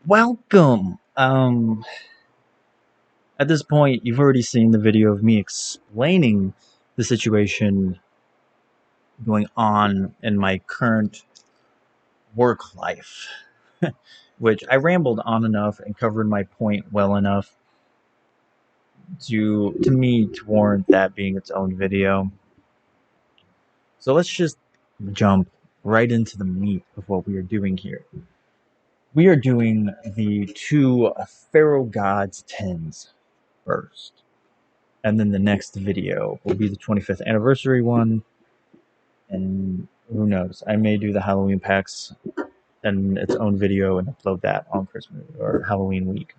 Welcome. At this point, you've already seen the video of me explaining the situation going on in my current work life, which I rambled on enough and covered my point well enough to warrant that being its own video. So let's just jump right into the meat of what we are doing here. We are doing the two Pharaoh Gods 10s first. And then the next video will be the 25th anniversary one. And who knows? I may do the Halloween packs in its own video and upload that on Christmas or Halloween week.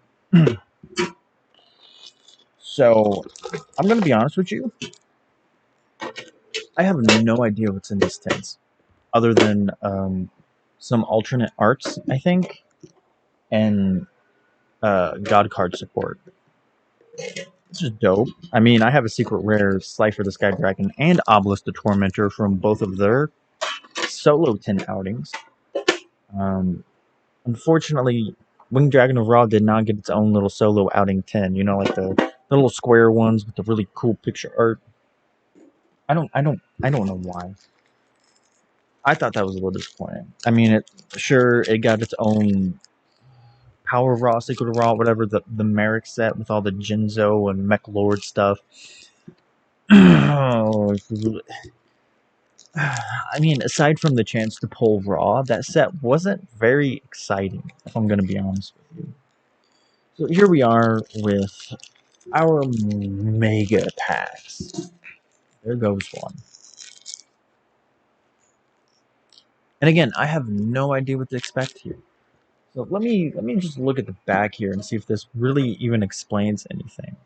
So, I'm going to be honest with you. I have no idea what's in these tins. Other than some alternate arts, I think. And God card support. It's just dope. I mean, I have a secret rare Slifer the Sky Dragon and Obelisk the Tormentor from both of their solo 10 outings. Unfortunately, Winged Dragon of Ra did not get its own little solo outing 10. You know, like the little square ones with the really cool picture art. I don't know why. I thought that was a little disappointing. I mean, it got its own Power of Ra, Secret of Ra, whatever, the Merrick set with all the Jinzo and Mech Lord stuff. I mean, aside from the chance to pull Raw, that set wasn't very exciting, if I'm going to be honest with you. So here we are with our mega packs. There goes one. And again, I have no idea what to expect here. So let me just look at the back here and see if this really even explains anything.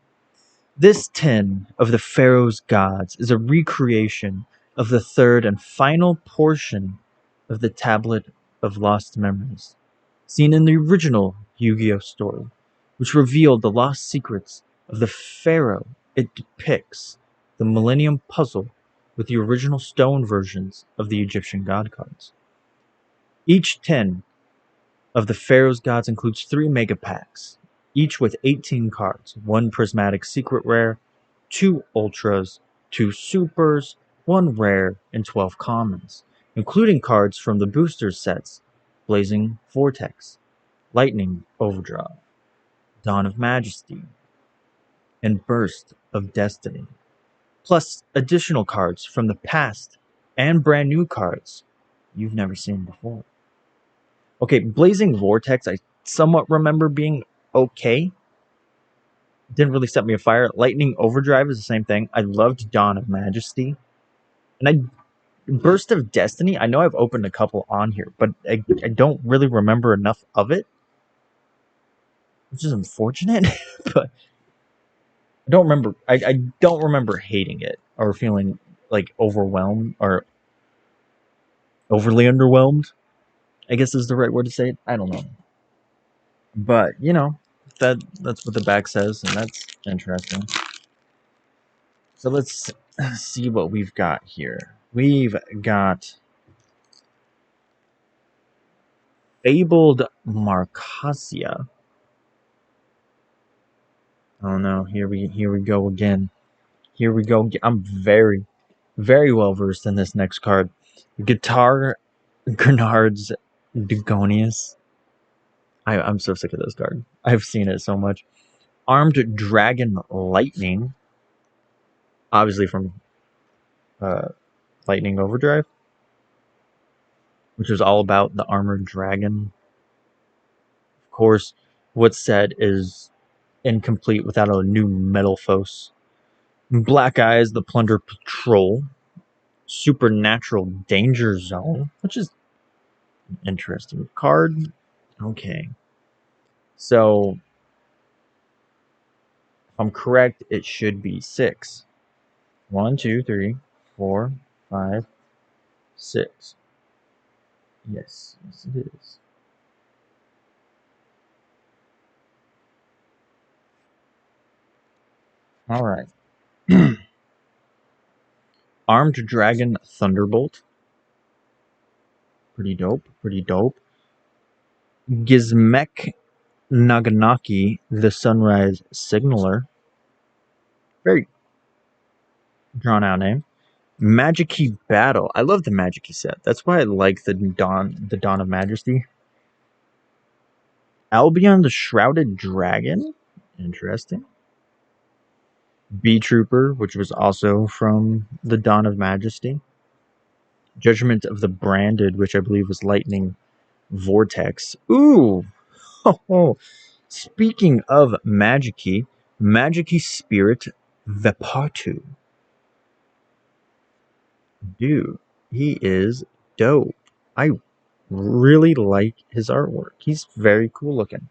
This tin of the Pharaoh's gods is a recreation of the third and final portion of the Tablet of Lost Memories, seen in the original Yu-Gi-Oh story, which revealed the lost secrets of the Pharaoh. It depicts the Millennium Puzzle with the original stone versions of the Egyptian god cards. Each tin of the Pharaoh's gods includes 3 mega packs, each with 18 cards, 1 prismatic secret rare, 2 ultras, 2 supers, 1 rare, and 12 commons, including cards from the boosters sets Blazing Vortex, Lightning Overdrive, Dawn of Majesty, and Burst of Destiny, plus additional cards from the past and brand new cards you've never seen before. Okay, Blazing Vortex I somewhat remember being okay. Didn't really set me afire. Lightning Overdrive is the same thing. I loved Dawn of Majesty. And Burst of Destiny, I know I've opened a couple on here, but I don't really remember enough of it. Which is unfortunate, but I don't remember hating it or feeling like overwhelmed or overly underwhelmed, I guess is the right word to say it. I don't know. But, that's what the back says, and that's interesting. So let's see what we've got here. We've got Fabled Marcasia. Oh no, here we go again. Here we go. I'm very, very well versed in this next card. Guitar Grenard's Dugonius. I'm so sick of this card. I've seen it so much. Armed Dragon Lightning. Obviously from Lightning Overdrive, which was all about the armored dragon. Of course, what's said is incomplete without a new Metalphos. Black Eyes, the Plunder Patrol. Supernatural Danger Zone, which is an interesting card. Okay. So, if I'm correct, it should be 6. 1, 2, 3, 4, 5, 6. Yes, it is. All right. Armed Dragon Thunderbolt. Pretty dope. Gizmek Naganaki, the Sunrise Signaler. Very drawn out name. Magic Key Battle. I love the Magic Key set. That's why I like the Dawn of Majesty. Albion the Shrouded Dragon. Interesting. Bee Trooper, which was also from the Dawn of Majesty. Judgment of the Branded, which I believe was Lightning Vortex. Ooh! Oh, speaking of Magic-Key, Magic-Key Spirit Vepatu. Dude, he is dope. I really like his artwork. He's very cool looking.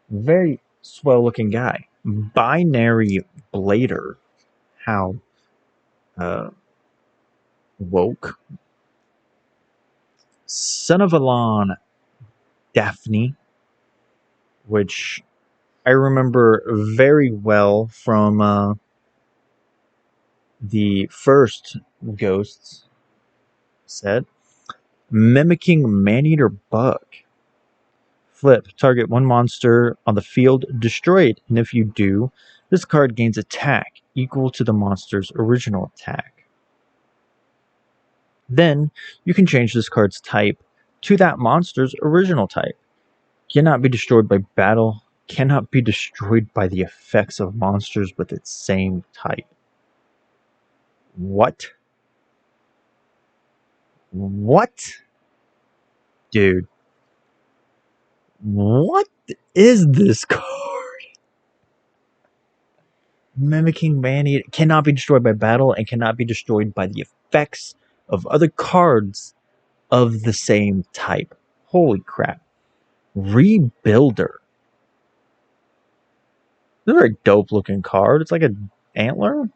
Very swell looking guy. Binary Blader. How uh, woke. Son of Elon Daphne, which I remember very well from the first Ghosts set. Mimicking Maneater Bug. Flip. Target one monster on the field, destroy it, and if you do, this card gains attack equal to the monster's original attack. Then, you can change this card's type to that monster's original type. Cannot be destroyed by battle, cannot be destroyed by the effects of monsters with its same type. What? What? Dude. What is this card? Mimicking Maneater cannot be destroyed by battle and cannot be destroyed by the effects of other cards of the same type. Holy crap. Rebuilder. This is a very dope looking card. It's like an antler.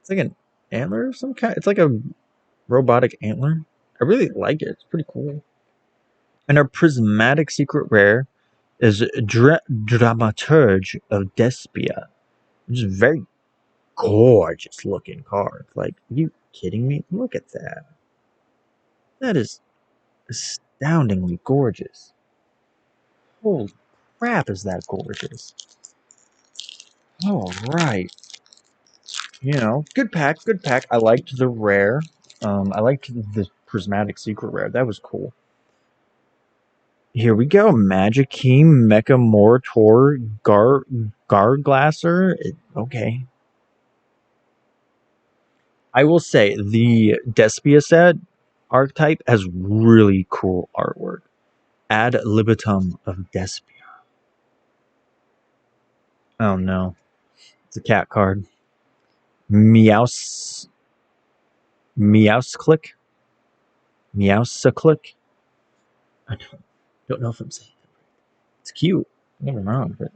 It's like an antler of some kind. It's like a robotic antler. I really like it. It's pretty cool. And our prismatic secret rare is Dramaturge of Despia, which is a very gorgeous looking card. Like, are you kidding me? Look at that. That is astoundingly gorgeous. Holy crap, is that gorgeous. All right. You know, good pack, good pack. I liked the rare. I liked the prismatic secret rare. That was cool. Here we go. Magic-Key Mecha Mortor Garglasser. Okay. I will say the Despia set archetype has really cool artwork. Ad libitum of Despia. Oh no. It's a cat card. Meowsclick. Meowsclick. I don't know if I'm saying it. It's cute. Never wrong, but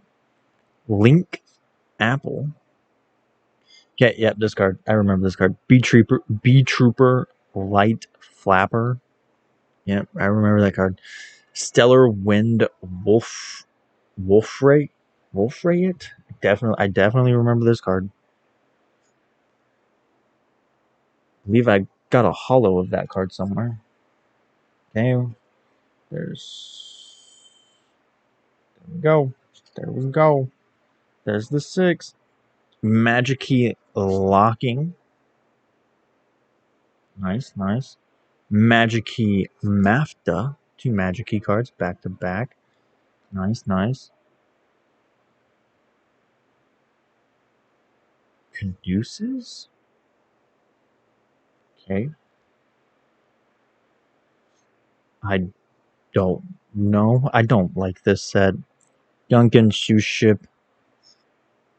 Link Apple. Okay, yep, this card. I remember this card. B Trooper Light Flapper. Yep, I remember that card. Stellar Wind Wolfray. I definitely remember this card. I believe I got a holo of that card somewhere. Okay. There we go. There we go. There's the 6. Magic-Key Locking. Nice, nice. Magic-Key Mafta. 2 Magic-Key cards back to back. Nice, nice. Caduceus? Okay. I don't know. I don't like this set. Duncan Shoe Ship.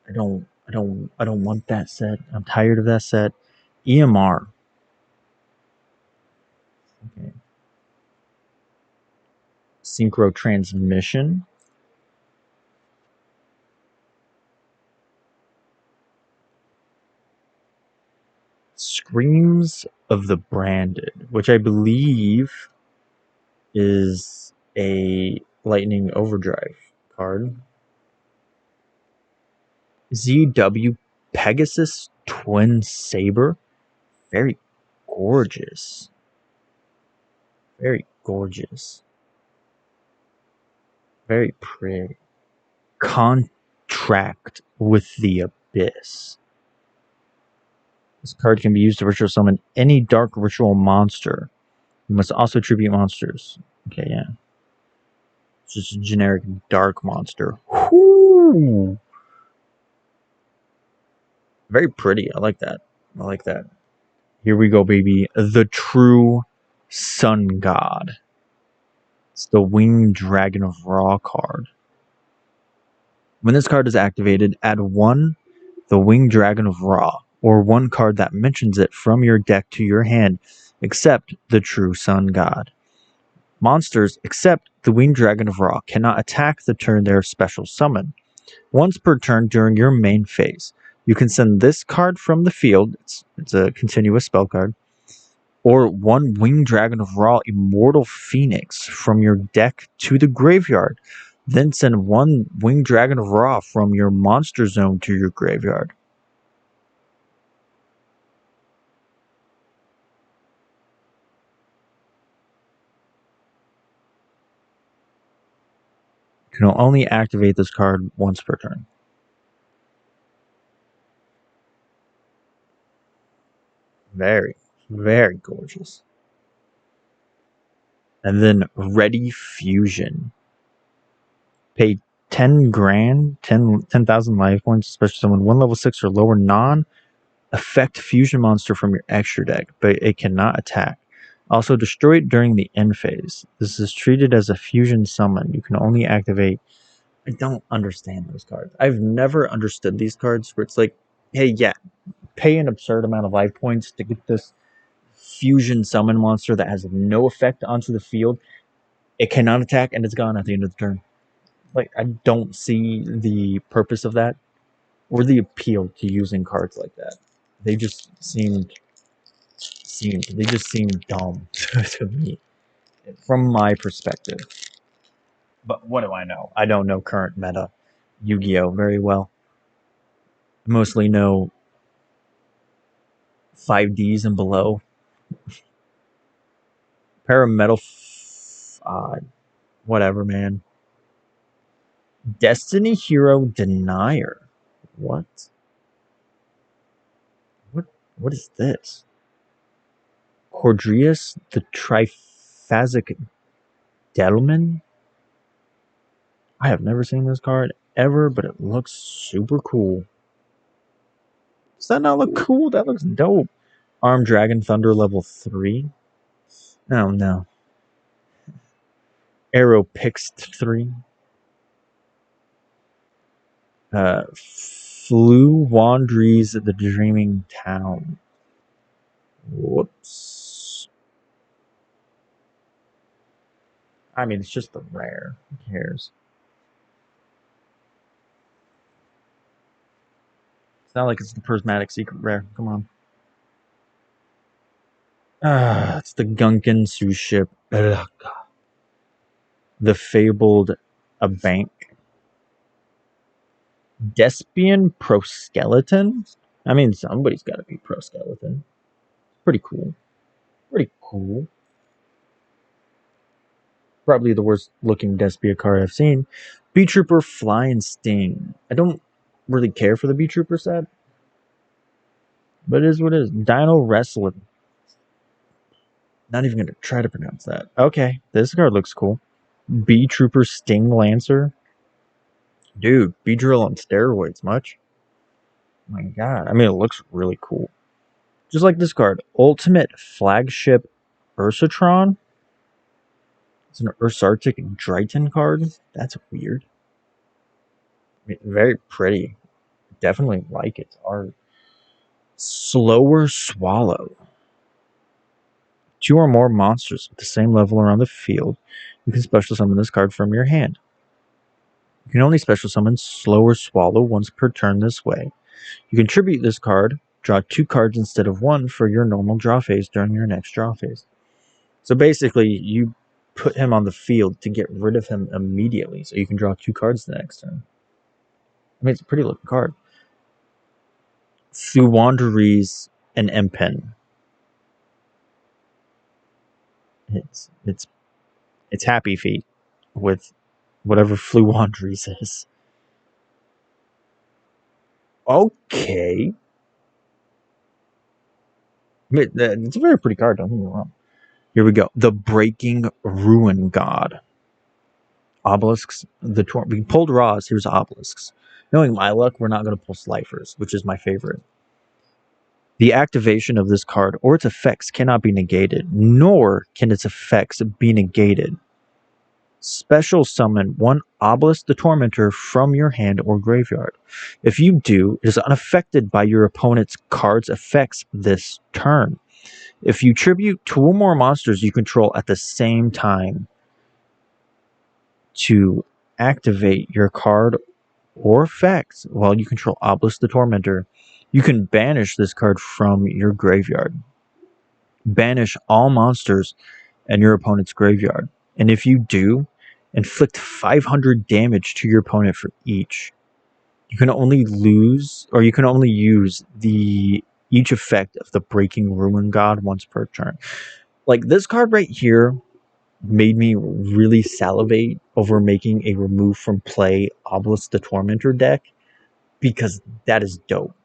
I don't want that set. I'm tired of that set. EMR. Okay. Synchro Transmission. Screams of the Branded, which I believe is a Lightning Overdrive card. ZW Pegasus Twin Saber. Very gorgeous. Very gorgeous. Very pretty. Contract with the Abyss. This card can be used to ritual summon any dark ritual monster. You must also tribute monsters. Okay, yeah. It's just a generic dark monster. Whoo! Very pretty. I like that. I like that. Here we go, baby. The true sun god. It's the Winged Dragon of Ra card. When this card is activated, add one the Winged Dragon of Ra, or one card that mentions it from your deck to your hand, except the true sun god. Monsters, except the Winged Dragon of Ra, cannot attack the turn they are special summoned. Once per turn during your main phase, you can send this card from the field, it's a continuous spell card, or one Winged Dragon of Ra Immortal Phoenix from your deck to the graveyard. Then send one Winged Dragon of Ra from your monster zone to your graveyard. You can only activate this card once per turn. Very, very gorgeous. And then Ready Fusion. Pay 10 grand, 10,000 life points, especially someone 1 level 6 or lower non-effect fusion monster from your extra deck, but it cannot attack. Also, destroy it during the end phase. This is treated as a fusion summon. You can only activate. I don't understand those cards. I've never understood these cards where it's like, hey, yeah, pay an absurd amount of life points to get this fusion summon monster that has no effect onto the field. It cannot attack and it's gone at the end of the turn. Like, I don't see the purpose of that or the appeal to using cards like that. They just seem dumb to me from my perspective. But what do I know? I don't know current meta Yu-Gi-Oh very well. I mostly know 5Ds and below. Parametal, whatever, man. Destiny Hero Denier. What? What is this? Cordrius the Triphasic Delman? I have never seen this card ever, but it looks super cool. Does that not look cool? That looks dope. Armed Dragon Thunder level 3. Oh no. Arrow Pixt 3. Flew Wandries the Dreaming Town. Whoops. I mean, it's just a rare. Who cares? It's not like it's the Prismatic Secret rare. Come on. It's the Gunkin Sioux ship. Ugh. The Fabled A Bank. Despian Proskeleton? I mean, somebody's got to be Proskeleton. Pretty cool. Pretty cool. Probably the worst looking Despia card I've seen. B-Trooper Flying Sting. I don't really care for the B-Trooper set, but it is what it is. Dino Wrestler. Not even going to try to pronounce that. Okay, this card looks cool. B-Trooper Sting Lancer. Dude, B-Drill on steroids, much? Oh my god. I mean, it looks really cool. Just like this card. Ultimate Flagship Ursatron. It's an Ursartic Driton card. That's weird. I mean, very pretty. Definitely like its art. Slower Swallow. 2 or more monsters with the same level around the field. You can special summon this card from your hand. You can only special summon Slower Swallow once per turn this way. You can tribute this card, draw 2 cards instead of 1 for your normal draw phase during your next draw phase. So basically, you put him on the field to get rid of him immediately, so you can draw 2 cards the next turn. I mean, it's a pretty looking card. Thuwanderies and Empen. It's Happy Feet with whatever Fluandries is. Okay. It's a very pretty card, don't get me wrong. Here we go. The Breaking Ruin God. Obelisks. We pulled Raws. Here's Obelisks. Knowing my luck, we're not going to pull Slifer's, which is my favorite. The activation of this card or its effects cannot be negated, nor can its effects be negated. Special summon one Obelisk the Tormentor from your hand or graveyard. If you do, it is unaffected by your opponent's card's effects this turn. If you tribute two or more monsters you control at the same time to activate your card or effects while you control Obelisk the Tormentor, you can banish this card from your graveyard. Banish all monsters and your opponent's graveyard. And if you do, inflict 500 damage to your opponent for each. You can only use each effect of the Breaking Ruin God once per turn. Like this card right here made me really salivate over making a remove from play Obelisk the Tormentor deck because that is dope.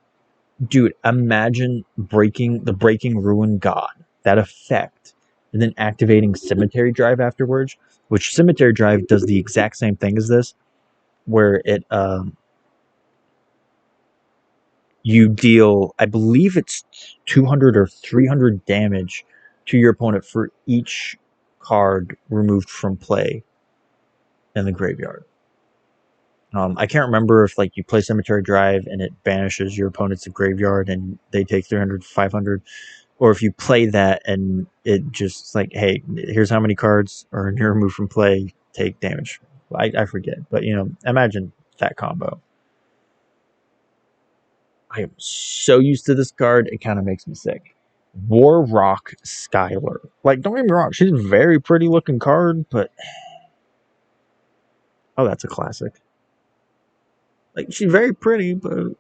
Dude, imagine breaking Ruin God, that effect, and then activating Cemetery Drive afterwards, which Cemetery Drive does the exact same thing as this, where you deal, I believe it's 200 or 300 damage to your opponent for each card removed from play in the graveyard. I can't remember if like you play Cemetery Drive and it banishes your opponent's graveyard and they take 300, 500, or if you play that and it just like, hey, here's how many cards are in your remove from play, take damage. I forget, but imagine that combo. I am so used to this card, it kind of makes me sick. War Rock Skylar. Like, don't get me wrong, she's a very pretty looking card, but oh, that's a classic. Like, she's very pretty, but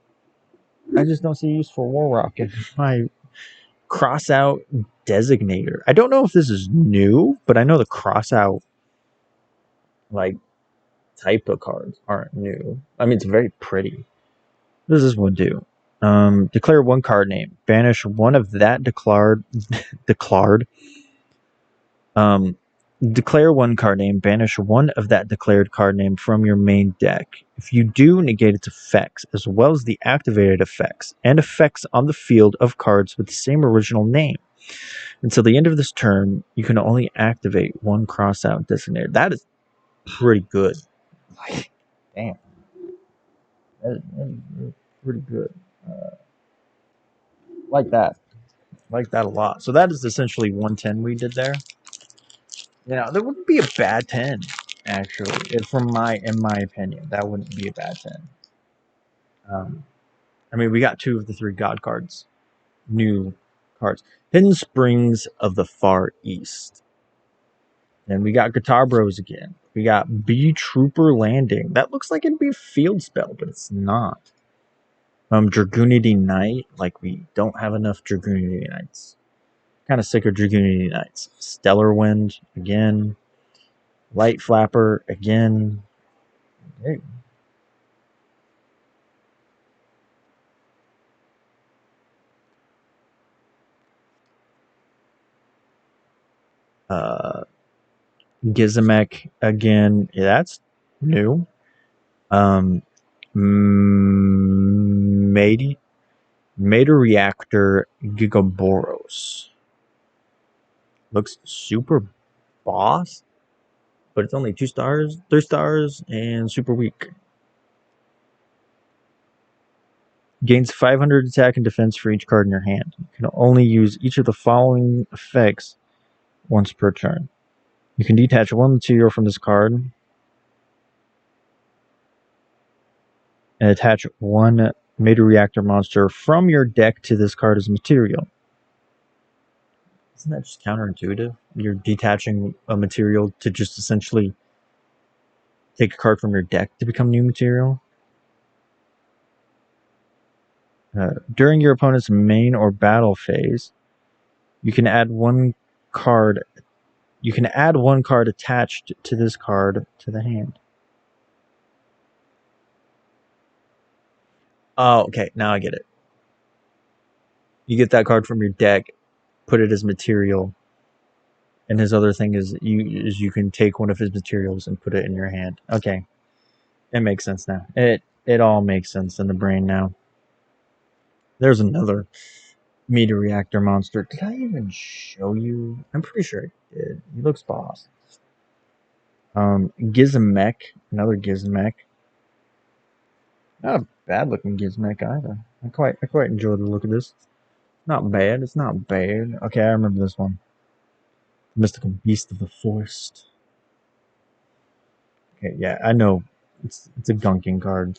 I just don't see use for War Rock in my cross out designator. I don't know if this is new, but I know the cross out like type of cards aren't new. I mean, it's very pretty. What does this one do? Declare one card name. Banish one of that declared. Declare one card name. Banish one of that declared card name from your main deck. If you do, negate its effects, as well as the activated effects, and effects on the field of cards with the same original name. Until the end of this turn, you can only activate one cross-out designator. That is pretty good. Damn. That is pretty good. Like that. Like that a lot. So that is essentially 110 we did there. That wouldn't be a bad 10, actually. In my opinion, that wouldn't be a bad 10. I mean, we got 2 of the 3 God cards. New cards. Hidden Springs of the Far East. And we got Guitar Bros again. We got B Trooper Landing. That looks like it'd be a field spell, but it's not. Dragoonity Knight. Like, we don't have enough Dragoonity Knights. Kind of sick of Dragoonity Knights. Stellar Wind again. Light Flapper again. Hey. Gizmek again. Yeah, that's new. Meta Reactor Gigaboros. Looks super boss, but it's only 2 stars, 3 stars, and super weak. Gains 500 attack and defense for each card in your hand. You can only use each of the following effects once per turn. You can detach one material from this card and attach one Meta Reactor monster from your deck to this card as material. Isn't that just counterintuitive? You're detaching a material to just essentially take a card from your deck to become new material. During your opponent's main or battle phase, you can add one card. You can add one card attached to this card to the hand. Oh, okay. Now I get it. You get that card from your deck, put it as material, and his other thing is you can take one of his materials and put it in your hand. Okay, it makes sense now. It all makes sense in the brain now. There's another meter reactor monster. Did I even show you? I'm pretty sure I did. He looks boss. Gizmek, another Gizmek. Not a bad looking Gizmek either. I quite enjoy the look of this. Not bad. It's not bad. Okay, I remember this one. Mystical Beast of the Forest. Okay, yeah, I know. It's a gunking card.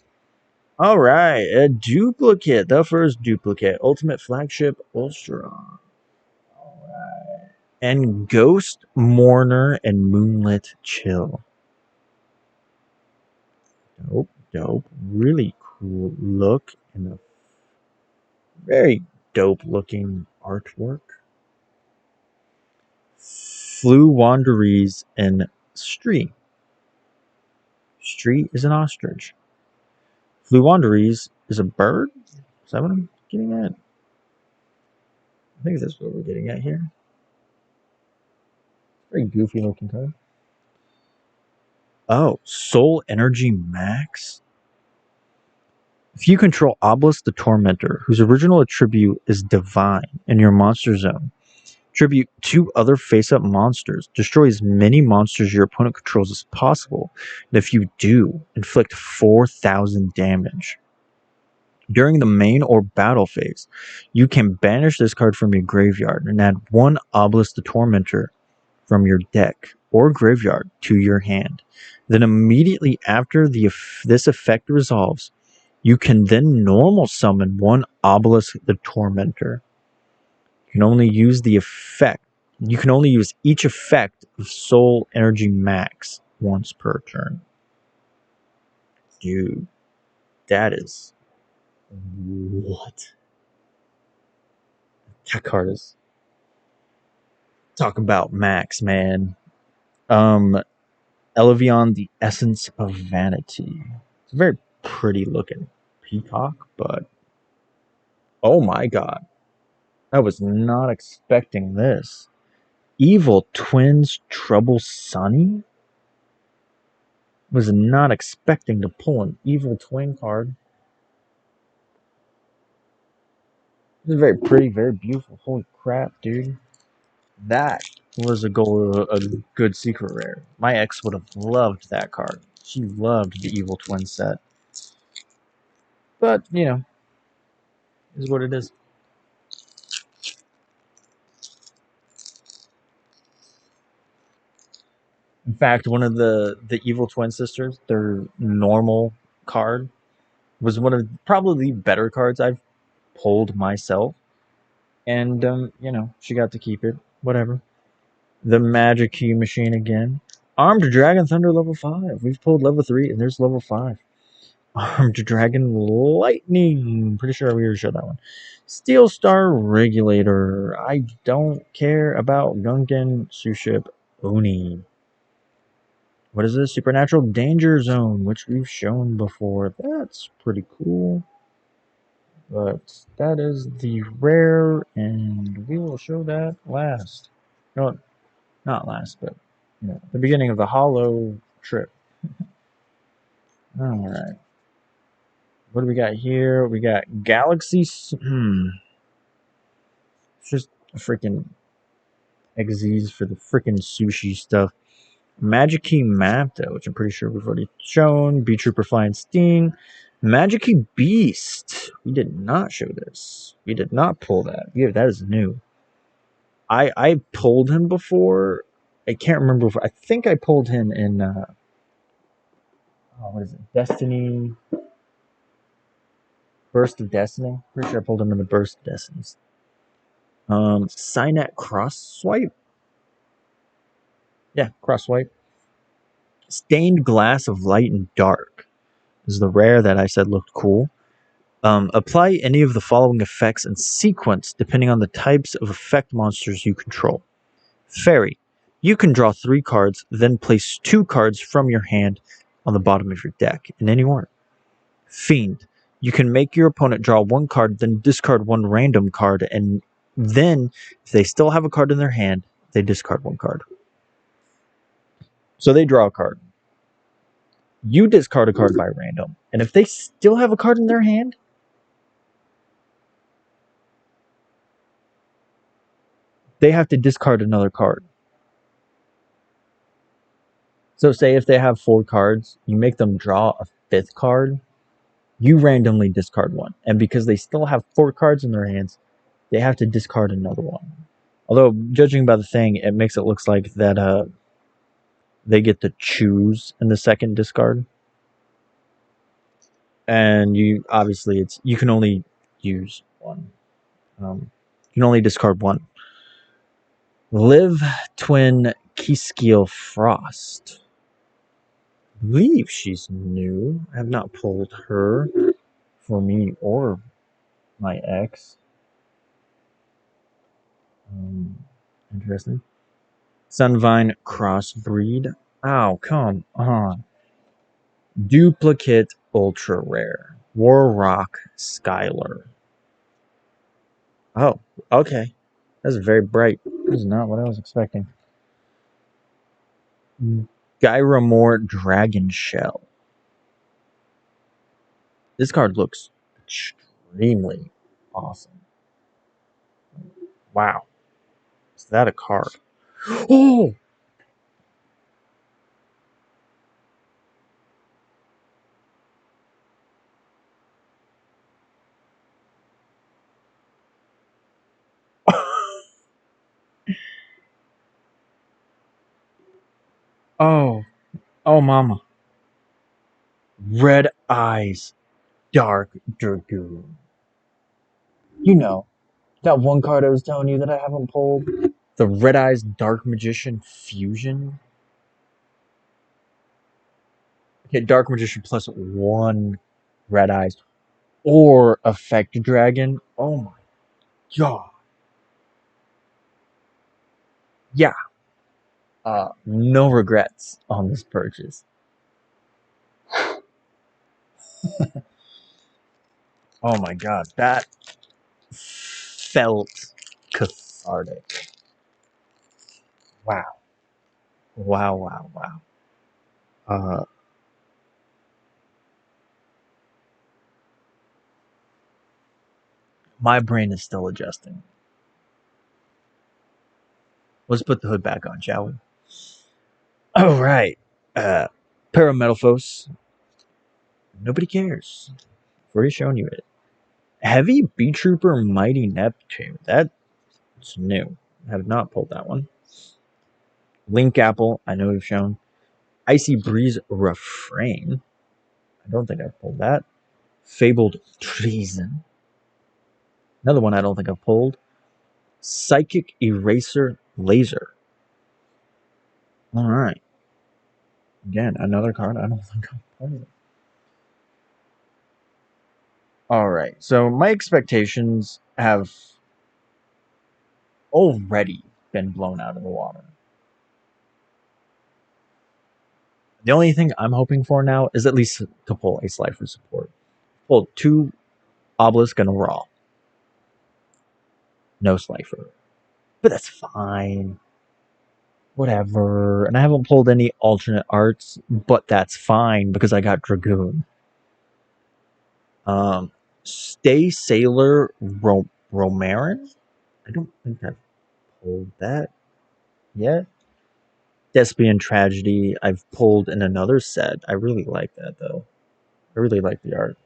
All right, a duplicate. The first duplicate. Ultimate Flagship Ultron. All right. And Ghost Mourner and Moonlit Chill. Dope, dope. Really cool look and a very dope looking artwork. Flew Wanderies and Stree. Stree is an ostrich. Flew Wanderies is a bird? Is that what I'm getting at? I think that's what we're getting at here. Very goofy looking card. Oh, Soul Energy Max? If you control Obelisk the Tormentor, whose original attribute is Divine, in your monster zone, tribute 2 other face-up monsters. Destroy as many monsters your opponent controls as possible. And if you do, inflict 4,000 damage. During the main or battle phase, you can banish this card from your graveyard and add 1 Obelisk the Tormentor from your deck or graveyard to your hand. Then immediately after this effect resolves, you can then normal summon 1 Obelisk the Tormentor. You can only use the effect. You can only use each effect of Soul Energy Max once per turn. Dude, that is what? That card is. Talk about Max, man. Elevion, the Essence of Vanity. It's a very pretty looking peacock, but oh my god. I was not expecting this. Evil Twins Trouble Sunny? Was not expecting to pull an Evil Twin card. This is very pretty, very beautiful. Holy crap, dude. That was a good secret rare. My ex would have loved that card. She loved the Evil Twin set. But, you know, is what it is. In fact, one of the Evil Twin sisters, their normal card, was one of probably the better cards I've pulled myself. And, you know, she got to keep it. Whatever. The Magic Key Machine again. Armed Dragon Thunder level 5. We've pulled level 3, and there's level 5. Armed Dragon Lightning. Pretty sure we already showed that one. Steel Star Regulator. I don't care about Gungan Suship Oni. What is this? Supernatural Danger Zone, which we've shown before. That's pretty cool. But that is the rare, and we will show that last. No, not last, but you know, the beginning of the hollow trip. All right. What do we got here? We got Galaxy. It's just freaking XZs for the freaking sushi stuff. Magic Key Mapta, which I'm pretty sure we've already shown. B Trooper Flying Sting. Magic Key Beast. We did not show this. We did not pull that. Yeah, that is new. I pulled him before. I can't remember. I think I pulled him in. What is it? Destiny. Burst of Destiny. Pretty sure I pulled him in the Burst of Destinies. Signet Cross Swipe. Yeah, Cross Swipe. Stained Glass of Light and Dark is the rare that I said looked cool. Apply any of the following effects in sequence depending on the types of effect monsters you control. Fairy. You can draw 3 cards, then place 2 cards from your hand on the bottom of your deck in any order. Fiend. You can make your opponent draw one card, then discard one random card, and then if they still have a card in their hand, they discard one card. So they draw a card. You discard a card by random, and if they still have a card in their hand, they have to discard another card. So say if they have 4 cards, you make them draw a 5th card, you randomly discard one. And because they still have 4 cards in their hands, they have to discard another one. Although, judging by the thing, it makes it look like that they get to choose in the second discard. And you obviously you can only use one. You can only discard one. Live Twin Keyscale Frost. I believe she's new. I have not pulled her for me or my ex. Interesting. Sunvine Crossbreed. Oh, come on. Duplicate Ultra Rare. Warrock Skylar. Oh, okay. That's very bright. This is not what I was expecting. Gyramore Dragon Shell. This card looks extremely awesome. Wow. Is that a card? Oh! Oh. Oh, mama. Red Eyes Dark Dragoon. You know, that one card I was telling you that I haven't pulled? The Red Eyes Dark Magician Fusion. Okay, Dark Magician plus 1 Red Eyes or Effect Dragon. Oh my god. Yeah. No regrets on this purchase. Oh my god, that felt cathartic. Wow. Wow, wow, wow. My brain is still adjusting. Let's put the hood back on, shall we? All right. Parametalphos. Nobody cares. I've already shown you it. Heavy Bee Trooper Mighty Neptune. That's new. I have not pulled that one. Link Apple. I know we've shown. Icy Breeze Refrain. I don't think I've pulled that. Fabled Treason. Another one I don't think I've pulled. Psychic Eraser Laser. All right. Again, another card I don't think I've pulled. All right. So my expectations have already been blown out of the water. The only thing I'm hoping for now is at least to pull a Slifer support. Pull 2 Obelisk and a Raw. No Slifer. But that's fine. Whatever. And I haven't pulled any alternate arts, but that's fine because I got Dragoon. Stay Sailor Romarin? I don't think I've pulled that yet. Thespian Tragedy, I've pulled in another set. I really like that though. I really like the art.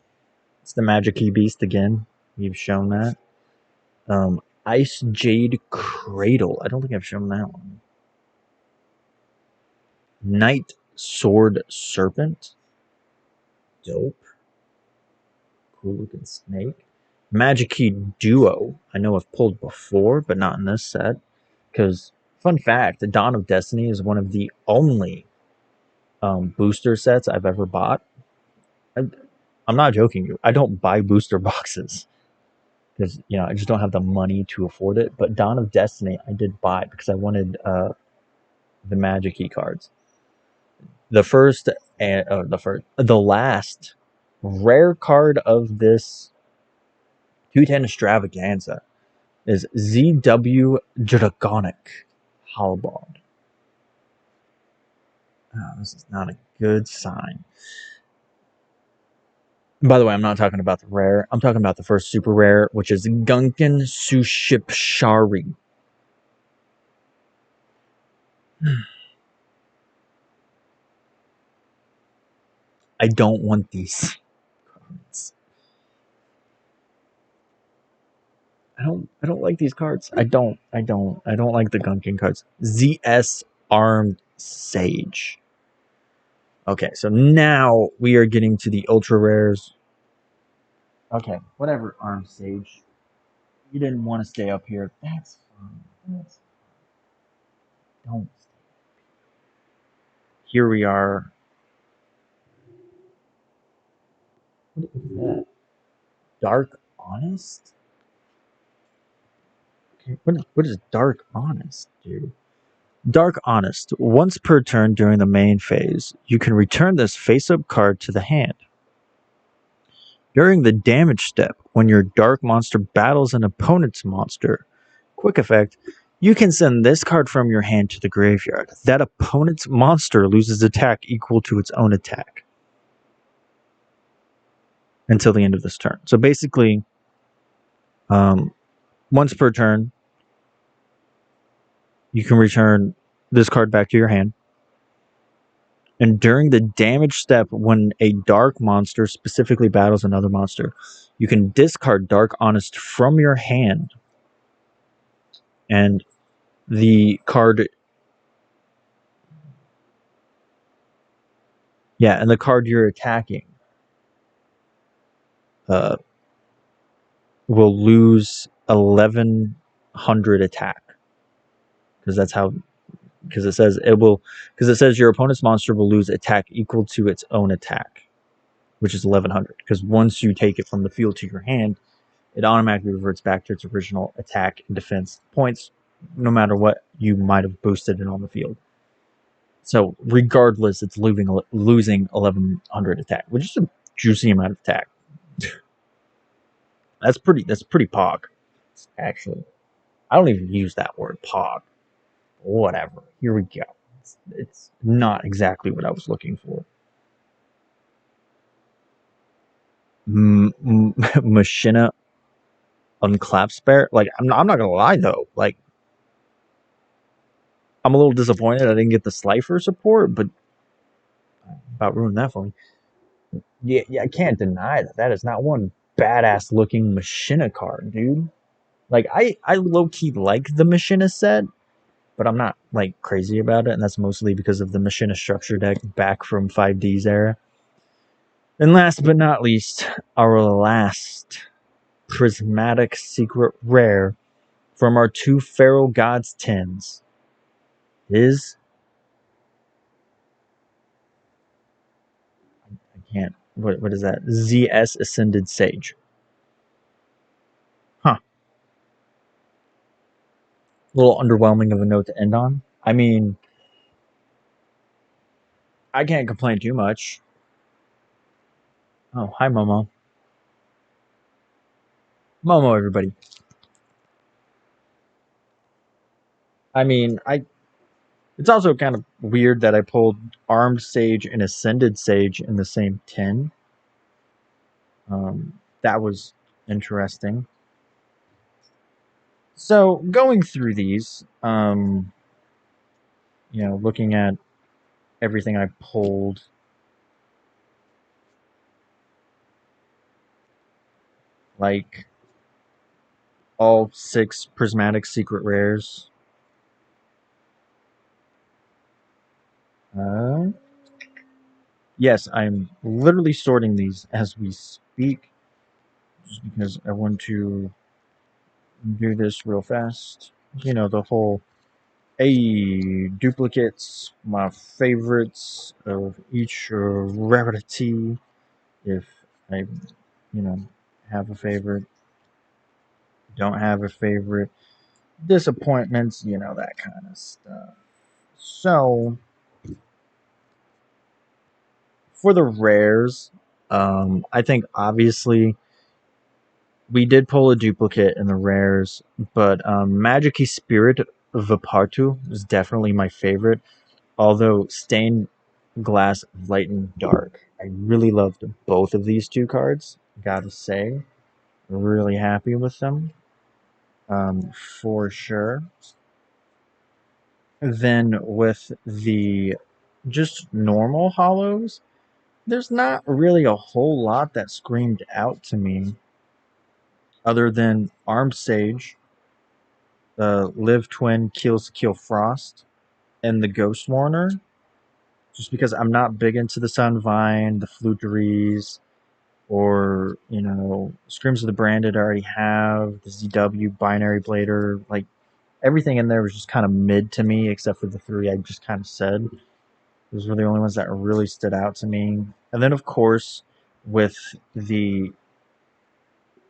It's the Magic Key Beast again. You've shown that. Ice Jade Cradle. I don't think I've shown that one. Night Sword Serpent. Dope. Cool looking snake. Magic Key Duo. I know I've pulled before, but not in this set. Because, fun fact, the Dawn of Destiny is one of the only booster sets I've ever bought. I'm not joking you. I don't buy booster boxes. Because, I just don't have the money to afford it. But Dawn of Destiny, I did buy because I wanted the Magic Key cards. The last rare card of this 210 extravaganza is ZW Dragonic Halberd. Oh, this is not a good sign. By the way, I'm not talking about the rare. I'm talking about the first super rare, which is Gunkin Sushipshari. I don't want these cards. I don't like these cards. I don't like the Gunkin cards. ZS Armed Sage. Okay, so now we are getting to the ultra rares. Okay, whatever, Armed Sage. You didn't want to stay up here. That's fine. That's fine. Don't stay. Here we are. What is that? Dark Honest? Okay, what is Dark Honest, dude? Dark Honest. Once per turn during the main phase, you can return this face-up card to the hand. During the damage step, when your Dark monster battles an opponent's monster, quick effect, you can send this card from your hand to the graveyard. That opponent's monster loses attack equal to its own attack until the end of this turn. So basically, once per turn, you can return this card back to your hand. And during the damage step, when a dark monster specifically battles another monster, you can discard Dark Honest from your hand. And the card... Yeah, and the card you're attacking will lose 1100 attack. Because that's how... Because it says it will... Because it says your opponent's monster will lose attack equal to its own attack, which is 1100. Because once you take it from the field to your hand, it automatically reverts back to its original attack and defense points, no matter what you might have boosted it on the field. So regardless, it's losing 1100 attack, which is a juicy amount of attack. That's pretty pog, actually. I don't even use that word, pog. Whatever. Here we go. It's not exactly what I was looking for. Machina Unclapspare. Like, I'm not gonna lie though. Like, I'm a little disappointed I didn't get the Slifer support, but about ruined that for me. Yeah, I can't deny that. That is not one badass looking Machina card, dude. Like, I low key like the Machina set, but I'm not like crazy about it, and that's mostly because of the Machina structure deck back from 5D's era. And last but not least, our last prismatic secret rare from our two Pharaoh Gods 10s is... I can't... What is that? ZS Ascended Sage. Huh. A little underwhelming of a note to end on. I mean, I can't complain too much. Oh, hi, Momo. Momo, everybody. I mean, it's also kind of weird that I pulled Armed Sage and Ascended Sage in the same 10. That was interesting. So, going through these, looking at everything I pulled, like all 6 prismatic secret rares. Yes, I'm literally sorting these as we speak, just because I want to do this real fast. You know, the whole duplicates, my favorites of each rarity, if I, have a favorite, don't have a favorite, disappointments, that kind of stuff. So, for the rares, I think obviously we did pull a duplicate in the rares, but Magic Spirit Vapartu is definitely my favorite. Although Stained Glass Light and Dark, I really loved both of these two cards. Gotta say, really happy with them, for sure. Then with the just normal hollows, there's not really a whole lot that screamed out to me other than Armed Sage, the Live Twin Kills Kill Frost, and the Ghost Warner. Just because I'm not big into the Sunvine, the Fluteries, or Screams of the Branded I already have, the ZW Binary Blader, like everything in there was just kind of mid to me except for the three I just kind of said. Those were the only ones that really stood out to me. And then of course with the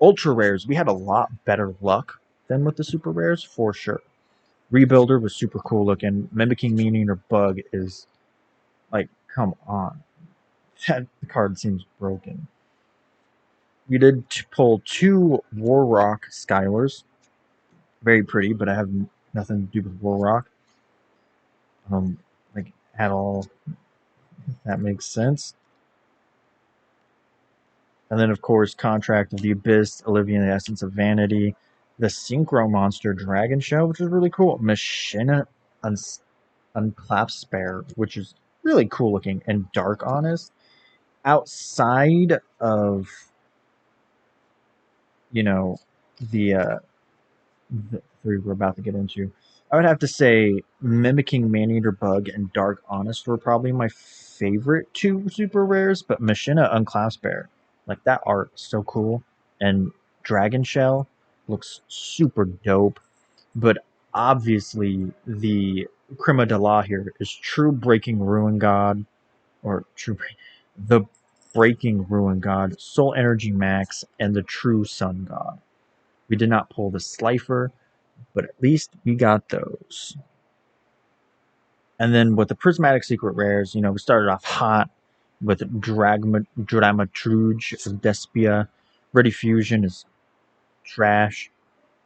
ultra rares, we had a lot better luck than with the super rares for sure. Rebuilder was super cool looking. Mimicking Meaning or Bug is like, come on. That card seems broken. We did pull two War Rock Skylers. Very pretty, but I have nothing to do with War Rock. Like at all. If that makes sense. And then, of course, Contract of the Abyss, Olivia and the Essence of Vanity, the Synchro Monster Dragon Show, which is really cool. Machina Unclap Spare, which is really cool looking and dark honest. Outside of, the three we're about to get into, I would have to say Mimicking Maneater Bug and Dark Honest were probably my favorite two super rares, but Machina Unclasp Bear, like that art is so cool, and Dragon Shell looks super dope, but obviously the Crema de la here is True Breaking Ruin God, or the Breaking Ruin God, Soul Energy Max, and the True Sun God. We did not pull the Slifer, but at least we got those. And then with the Prismatic Secret Rares, we started off hot with Dramaturge of Despia. Ready Fusion is trash.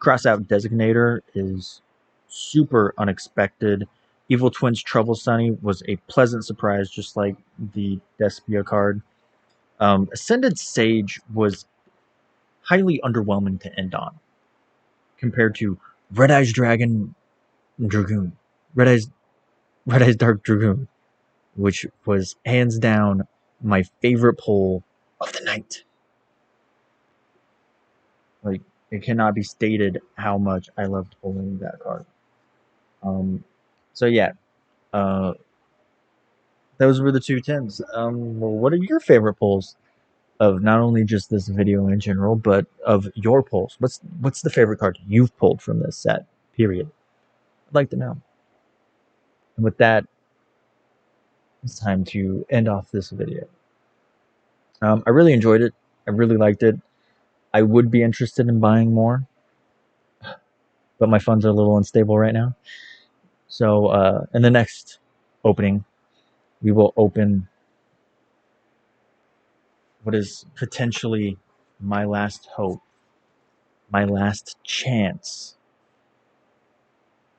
Crossout Designator is super unexpected. Evil Twins Trouble Sunny was a pleasant surprise, just like the Despia card. Ascended Sage was highly underwhelming to end on compared to Red Eyes Dragon Dragoon. Red Eyes Dark Dragoon, which was hands down my favorite pull of the night. Like, it cannot be stated how much I loved pulling that card. So yeah, uh, those were the two tens. Well, what are your favorite pulls of not only just this video in general, but of your pulls? What's the favorite card you've pulled from this set? Period. I'd like to know. And with that, it's time to end off this video. I really enjoyed it. I really liked it. I would be interested in buying more, but my funds are a little unstable right now. So in the next opening, we will open what is potentially my last hope, my last chance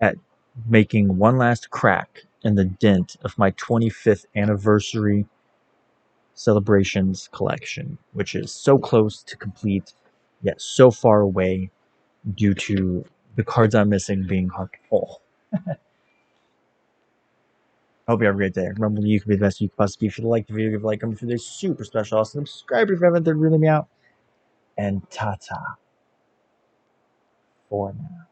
at making one last crack in the dent of my 25th anniversary celebrations collection, which is so close to complete, yet so far away due to the cards I'm missing being hard to pull. I hope you have a great day. Remember, you can be the best you can possibly be. If you like the video, give a like. If you're super special, awesome, subscribe if you haven't. That really me out. And ta-ta for now.